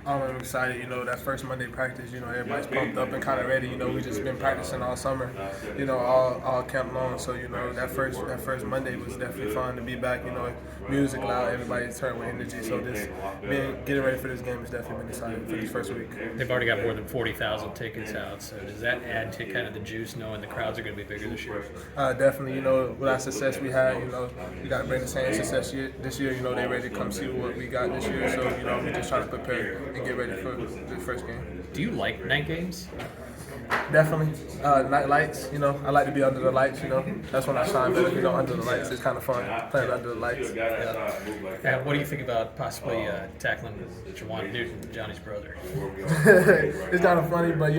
I'm excited. That first Monday practice, everybody's pumped up and kind of ready. We just been practicing all summer, all camp long. So, that first Monday was definitely fun to be back. Music loud, everybody's turned with energy. So, getting ready for this game has definitely been exciting for this first week. They've already got more than 40,000 tickets out, so does that add to kind of the juice knowing the crowds are going to be bigger this year? Definitely, with our success we had, we got to bring the same success this year. They ready to come see what we got this year. So, we just try to prepare and get ready for the first game. Do you like night games? Definitely. Night lights, I like to be under the lights, That's when I shine better, under the lights. It's kind of fun playing under the lights. Yeah. What do you think about possibly tackling Jawan Newton, Johnny's brother? It's kind of funny, but,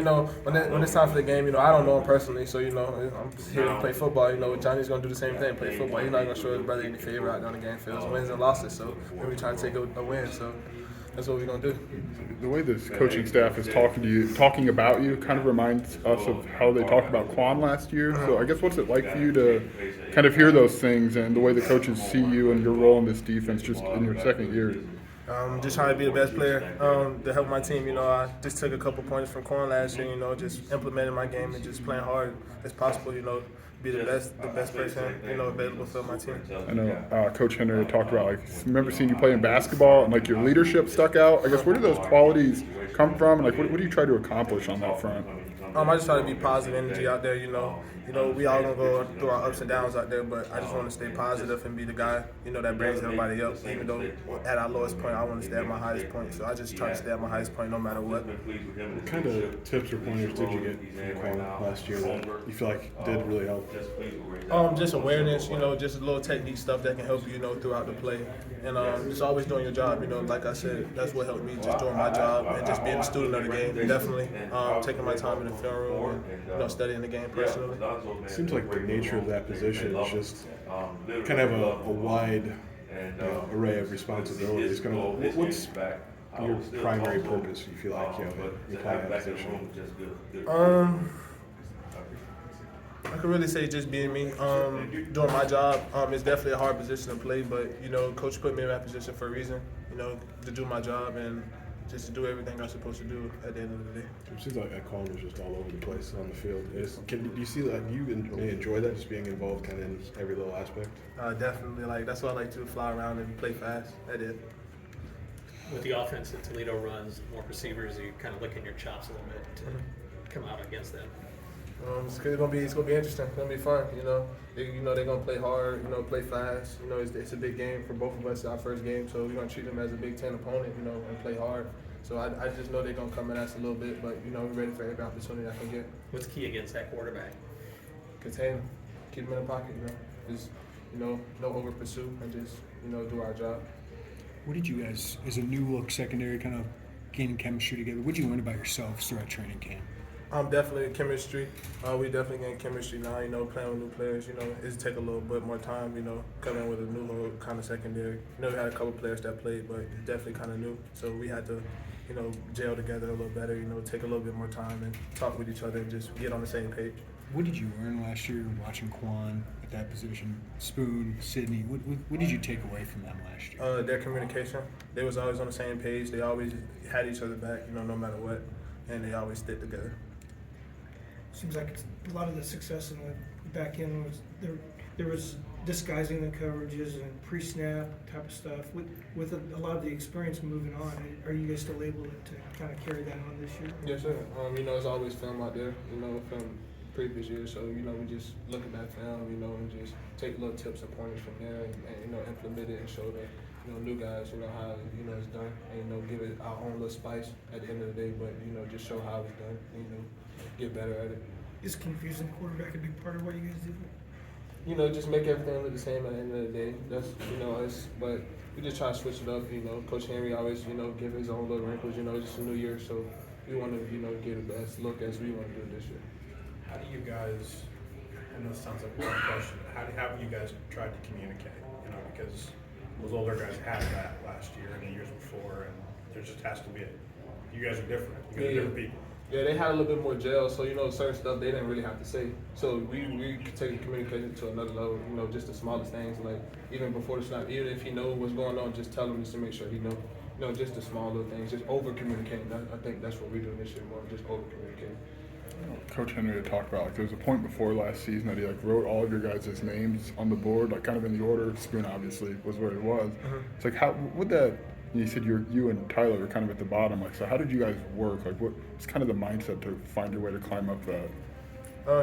when it's time for the game, I don't know him personally, so, I'm here to play football. Johnny's going to do the same thing, play football. He's not going to show his brother any favor out there on the game field. It's wins and losses, so we're trying to take a win, so that's what we're going to do. The way this coaching staff is talking about you, kind of reminds us of how they talked about Quan last year. So I guess what's it like for you to kind of hear those things and the way the coaches see you and your role in this defense just in your second year? Just trying to be the best player to help my team. I just took a couple points from Quan last year, just implementing my game and just playing hard as possible, be the best person, available for my team. I know Coach Henry talked about, I remember seeing you play in basketball and, your leadership stuck out. I guess where do those qualities come from, and, what do you try to accomplish on that front? I just try to be positive energy out there, we all gonna go through our ups and downs out there, but I just want to stay positive and be the guy, that brings everybody up. Even though at our lowest point, I want to stay at my highest point. So I just try to stay at my highest point no matter what. What kind of tips or pointers did you get from Quan last year that you feel like did really help? Just awareness, just a little technique stuff that can help you, throughout the play. And just always doing your job, like I said, that's what helped me, just doing my job and just being a student of the game. Definitely taking my time in the film room and, studying the game personally. It seems like the nature of that position is just kind of a wide array of responsibilities. What's your primary purpose, you feel like, in playing that position? I could really say just being me, doing my job. It's definitely a hard position to play, but, Coach put me in that position for a reason, to do my job and just to do everything I'm supposed to do at the end of the day. It seems like Quan was just all over the place on the field. Do you see that? Do you enjoy that, just being involved kind of in every little aspect? Definitely. That's why I like to fly around and play fast. That is. With the offense that Toledo runs, more receivers, you kind of licking your chops a little bit to come out against them. It's gonna be interesting. It's gonna be fun. They're gonna play hard. Play fast. It's a big game for both of us. It's our first game, so we're gonna treat them as a Big Ten opponent. And play hard. So I just know they're gonna come at us a little bit, but we're ready for every opportunity I can get. What's key against that quarterback? Contain him, keep him in the pocket. Just no over pursue and just do our job. What did you guys, as a new look secondary, kind of gaining chemistry together? What did you learn about yourselves throughout training camp? Definitely chemistry. We definitely getting chemistry now. Playing with new players. It take a little bit more time. Coming with a new little kind of secondary. We had a couple players that played, but it's definitely kind of new. So we had to, gel together a little better. Take a little bit more time and talk with each other and just get on the same page. What did you learn last year watching Quan at that position? Spoon, Sydney. What did you take away from them last year? Their communication. They was always on the same page. They always had each other back. No matter what, and they always stick together. Seems like a lot of the success in the back end was there was disguising the coverages and pre-snap type of stuff. With a lot of the experience moving on, are you guys still able to kind of carry that on this year? Yes, sir. There's always film out there, from previous years. So, we just look at that film, and just take little tips and pointers from there and implement it and show the, new guys, how, it's done and, give it our own little spice at the end of the day, but, just show how it's done and, get better at it. Is confusing quarterback a big part of what you guys do? Just make everything look the same at the end of the day. That's, but we just try to switch it up. Coach Henry always, give his own little wrinkles, just a new year. So we want to, get the best look as we want to do this year. How do you guys, I know it sounds like a long question, but how have you guys tried to communicate? Because those older guys had that last year and the years before, and there just has to be you guys are different. You guys are different people. Yeah, they had a little bit more gel, so certain stuff they didn't really have to say. So we could take the communication to another level, just the smallest things, like even before the snap, even if he knows what's going on, just tell him just to make sure he knows. you know, just the small little things, just over communicating. I think that's what we're doing this year more, just over communicating. Coach Henry had talked about, like, there was a point before last season that he like wrote all of your guys' names on the board, like kind of in the order. Spoon obviously was where he was. It's like, how would that? You said you and Tyler were kind of at the bottom. Like, so how did you guys work? Like, what's kind of the mindset to find your way to climb up that?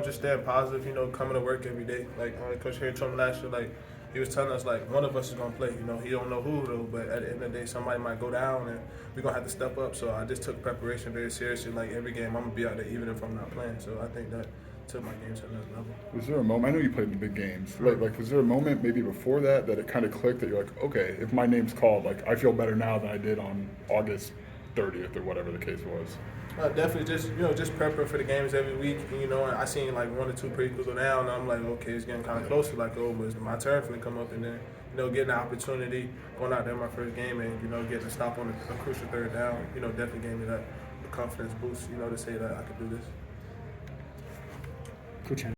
Just staying positive, you know, coming to work every day. Like Coach Henry told me last year, like he was telling us, like one of us is gonna play. You know, he don't know who though, but at the end of the day, somebody might go down, and we're gonna have to step up. So I just took preparation very seriously. Like every game, I'm gonna be out there, even if I'm not playing. So I think that took my game to another level. Was there a moment? I know you played in the big games. Like, was there a moment maybe before that it kind of clicked that you're like, okay, if my name's called, like I feel better now than I did on August 30th or whatever the case was. Definitely just prepping for the games every week. And, you know, I seen like 1 or 2 prequels go down, and I'm like, okay, it's getting kind of closer. Like, oh, but it's my turn for to come up, and then you know, getting the opportunity, going out there my first game, and you know, getting a stop on a crucial 3rd down. You know, definitely gave me that confidence boost. You know, to say that I could do this. Coach Henry.